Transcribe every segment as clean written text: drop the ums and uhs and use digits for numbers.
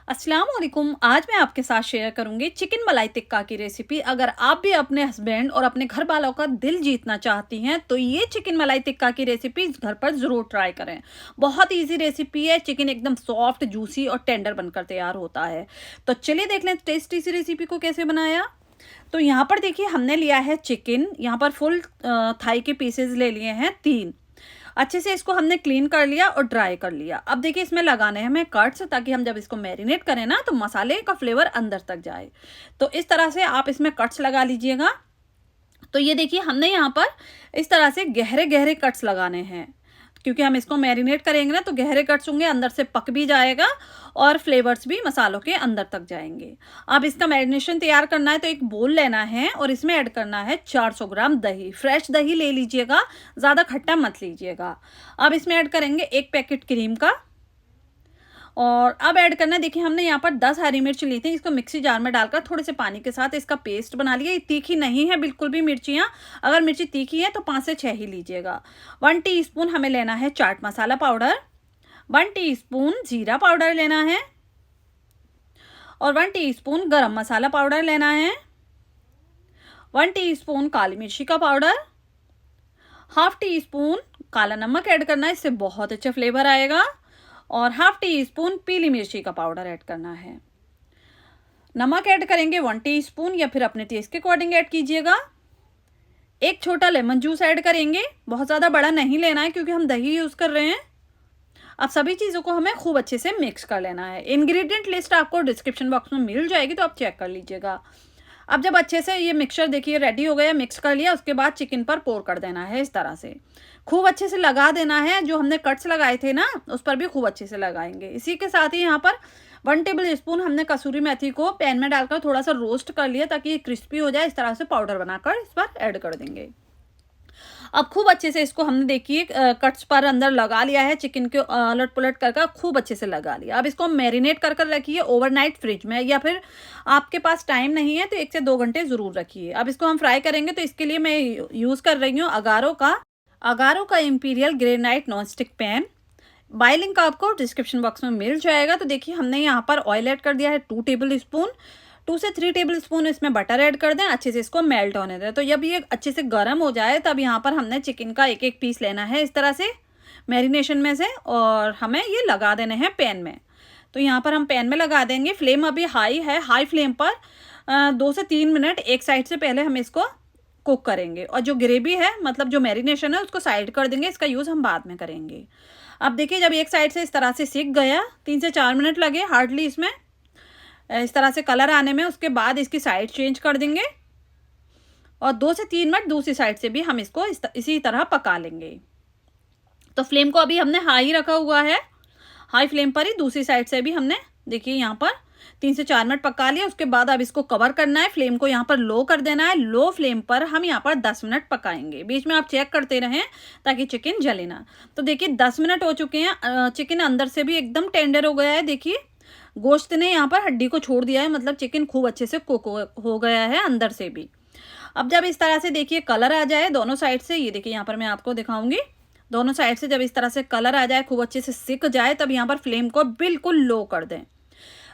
अस्सलाम वालेकुम। आज मैं आपके साथ शेयर करूंगी चिकन मलाई टिक्का की रेसिपी। अगर आप भी अपने हस्बैंड और अपने घर वालों का दिल जीतना चाहती हैं तो ये चिकन मलाई टिक्का की रेसिपी घर पर ज़रूर ट्राई करें। बहुत इजी रेसिपी है। चिकन एकदम सॉफ्ट, जूसी और टेंडर बनकर तैयार होता है। तो चलिए देख लें टेस्टी सी रेसिपी को कैसे बनाया। तो यहाँ पर देखिए हमने लिया है चिकन। यहाँ पर फुल थाई के पीसेज ले लिए हैं 3। अच्छे से इसको हमने क्लीन कर लिया और ड्राई कर लिया। अब देखिए इसमें लगाने हैं हमें कट्स, ताकि हम जब इसको मैरिनेट करें ना तो मसाले का फ्लेवर अंदर तक जाए। तो इस तरह से आप इसमें कट्स लगा लीजिएगा। तो ये देखिए हमने यहाँ पर इस तरह से गहरे गहरे कट्स लगाने हैं, क्योंकि हम इसको मैरिनेट करेंगे ना तो गहरे कट्स होंगे, अंदर से पक भी जाएगा और फ्लेवर्स भी मसालों के अंदर तक जाएंगे। अब इसका मैरिनेशन तैयार करना है तो एक बोल लेना है और इसमें ऐड करना है 400 ग्राम दही। फ्रेश दही ले लीजिएगा, ज़्यादा खट्टा मत लीजिएगा। अब इसमें ऐड करेंगे 1 पैकेट क्रीम का। और अब ऐड करना है, देखिए हमने यहाँ पर 10 हरी मिर्च ली थी, इसको मिक्सी जार में डालकर थोड़े से पानी के साथ इसका पेस्ट बना लिया। ये तीखी नहीं है बिल्कुल भी मिर्चियाँ। अगर मिर्ची तीखी है तो 5 से 6 ही लीजिएगा। 1 टीस्पून हमें लेना है चाट मसाला पाउडर, 1 टीस्पून जीरा पाउडर लेना है और 1 टीस्पून गरम मसाला पाउडर लेना है, 1 टीस्पून काली मिर्ची का पाउडर, हाफ टी स्पून काला नमक ऐड करना है, इससे बहुत अच्छा फ्लेवर आएगा। और हाफ टी स्पून पीली मिर्ची का पाउडर ऐड करना है। नमक ऐड करेंगे 1 टीस्पून या फिर अपने टेस्ट के अकॉर्डिंग ऐड कीजिएगा। एक छोटा लेमन जूस ऐड करेंगे, बहुत ज़्यादा बड़ा नहीं लेना है क्योंकि हम दही यूज़ कर रहे हैं। अब सभी चीज़ों को हमें खूब अच्छे से मिक्स कर लेना है। इंग्रेडिएंट लिस्ट आपको डिस्क्रिप्शन बॉक्स में मिल जाएगी, तो आप चेक कर लीजिएगा। अब जब अच्छे से ये मिक्सचर देखिए रेडी हो गया, मिक्स कर लिया, उसके बाद चिकन पर पोर कर देना है इस तरह से। खूब अच्छे से लगा देना है। जो हमने कट्स लगाए थे ना उस पर भी खूब अच्छे से लगाएंगे। इसी के साथ ही यहाँ पर 1 टेबल स्पून हमने कसूरी मेथी को पैन में डालकर थोड़ा सा रोस्ट कर लिया, ताकि ये क्रिस्पी हो जाए। इस तरह से पाउडर बनाकर इस पर ऐड कर देंगे। अब खूब अच्छे से इसको हमने देखिए कट्स पर अंदर लगा लिया है, चिकन के अलट पुलट कर खूब अच्छे से लगा लिया। अब इसको मैरिनेट कर रखिए ओवरनाइट फ्रिज में, या फिर आपके पास टाइम नहीं है तो 1 से 2 घंटे ज़रूर रखिए। अब इसको हम फ्राई करेंगे तो इसके लिए मैं यूज़ कर रही हूँ अगारो का imperial granite non stick pan. Bye link आपको डिस्क्रिप्शन बॉक्स में मिल जाएगा। तो देखिए हमने यहाँ पर ऑयल ऐड कर दिया है 2 टेबल स्पून, 2 से 3 टेबल स्पून इसमें बटर ऐड कर दें। अच्छे से इसको मेल्ट होने दें। तो जब ये अच्छे से गर्म हो जाए तब यहाँ पर हमने चिकन का एक एक पीस लेना है इस तरह से मैरिनेशन में से, और हमें ये लगा देने हैं पैन में। तो यहाँ पर हम पैन में लगा देंगे। फ्लेम अभी हाई है, हाई फ्लेम पर 2 से 3 मिनट एक साइड से पहले हम इसको कुक करेंगे। और जो ग्रेवी है, मतलब जो मैरिनेशन है, उसको साइड कर देंगे। इसका यूज़ हम बाद में करेंगे। अब देखिए जब एक साइड से इस तरह से सिक गया, 3 से 4 मिनट लगे हार्डली इसमें इस तरह से कलर आने में। उसके बाद इसकी साइड चेंज कर देंगे और 2 से 3 मिनट दूसरी साइड से भी हम इसको इसी तरह पका लेंगे। तो फ्लेम को अभी हमने हाई रखा हुआ है, हाई फ्लेम पर ही दूसरी साइड से भी हमने देखिए यहाँ पर 3 से 4 मिनट पका लिया। उसके बाद अब इसको कवर करना है, फ्लेम को यहाँ पर लो कर देना है। लो फ्लेम पर हम यहाँ पर 10 मिनट पकाएंगे। बीच में आप चेक करते रहें ताकि चिकन जले ना। तो देखिए 10 मिनट हो चुके हैं। चिकन अंदर से भी एकदम टेंडर हो गया है। देखिए गोश्त ने यहाँ पर हड्डी को छोड़ दिया है, मतलब चिकन खूब अच्छे से कुक हो गया है अंदर से भी। अब जब इस तरह से देखिए कलर आ जाए दोनों साइड से, ये देखिए यहाँ पर मैं आपको दिखाऊंगी, दोनों साइड से जब इस तरह से कलर आ जाए, खूब अच्छे से सिक जाए, तब यहाँ पर फ्लेम को बिल्कुल लो कर दें।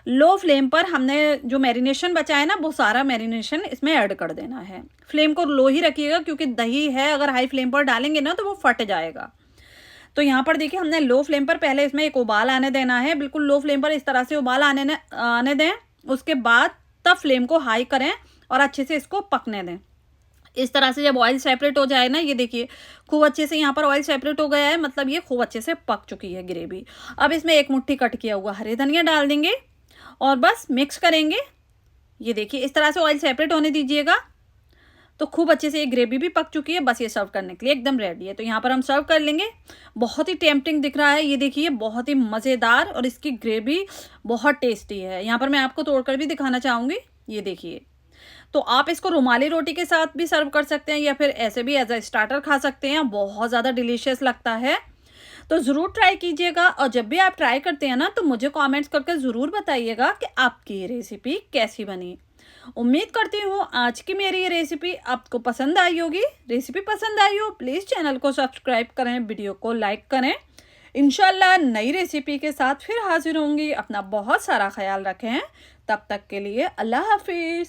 लो फ्लेम पर हमने जो मैरिनेशन बचा है ना, वो सारा मैरिनेशन इसमें ऐड कर देना है। फ्लेम को लो ही रखिएगा क्योंकि दही है, अगर हाई फ्लेम पर डालेंगे ना तो वो फट जाएगा। तो यहाँ पर देखिए हमने लो फ्लेम पर पहले इसमें एक उबाल आने देना है। बिल्कुल लो फ्लेम पर इस तरह से उबाल आने दें। उसके बाद तब फ्लेम को हाई करें और अच्छे से इसको पकने दें। इस तरह से जब ऑयल सेपरेट हो जाए ना, ये देखिए खूब अच्छे से यहाँ पर ऑयल सेपरेट हो गया है, मतलब ये खूब अच्छे से पक चुकी है ग्रेवी। अब इसमें 1 मुट्ठी कट किया हुआ हरे धनिया डाल देंगे और बस मिक्स करेंगे। ये देखिए इस तरह से ऑयल सेपरेट होने दीजिएगा। तो खूब अच्छे से ये ग्रेवी भी पक चुकी है। बस ये सर्व करने के लिए एकदम रेडी है। तो यहाँ पर हम सर्व कर लेंगे। बहुत ही टेम्पटिंग दिख रहा है, ये देखिए बहुत ही मज़ेदार, और इसकी ग्रेवी बहुत टेस्टी है। यहाँ पर मैं आपको तोड़कर भी दिखाना चाहूँगी, ये देखिए। तो आप इसको रुमाली रोटी के साथ भी सर्व कर सकते हैं या फिर ऐसे भी एज अ स्टार्टर खा सकते हैं। बहुत ज़्यादा डिलीशियस लगता है। तो ज़रूर ट्राई कीजिएगा। और जब भी आप ट्राई करते हैं ना तो मुझे कमेंट्स करके ज़रूर बताइएगा कि आपकी ये रेसिपी कैसी बनी। उम्मीद करती हूँ आज की मेरी ये रेसिपी आपको पसंद आई होगी। रेसिपी पसंद आई हो प्लीज़ चैनल को सब्सक्राइब करें, वीडियो को लाइक करें। इंशाल्लाह नई रेसिपी के साथ फिर हाजिर होंगी। अपना बहुत सारा ख्याल रखें। तब तक के लिए अल्लाह हाफिज़।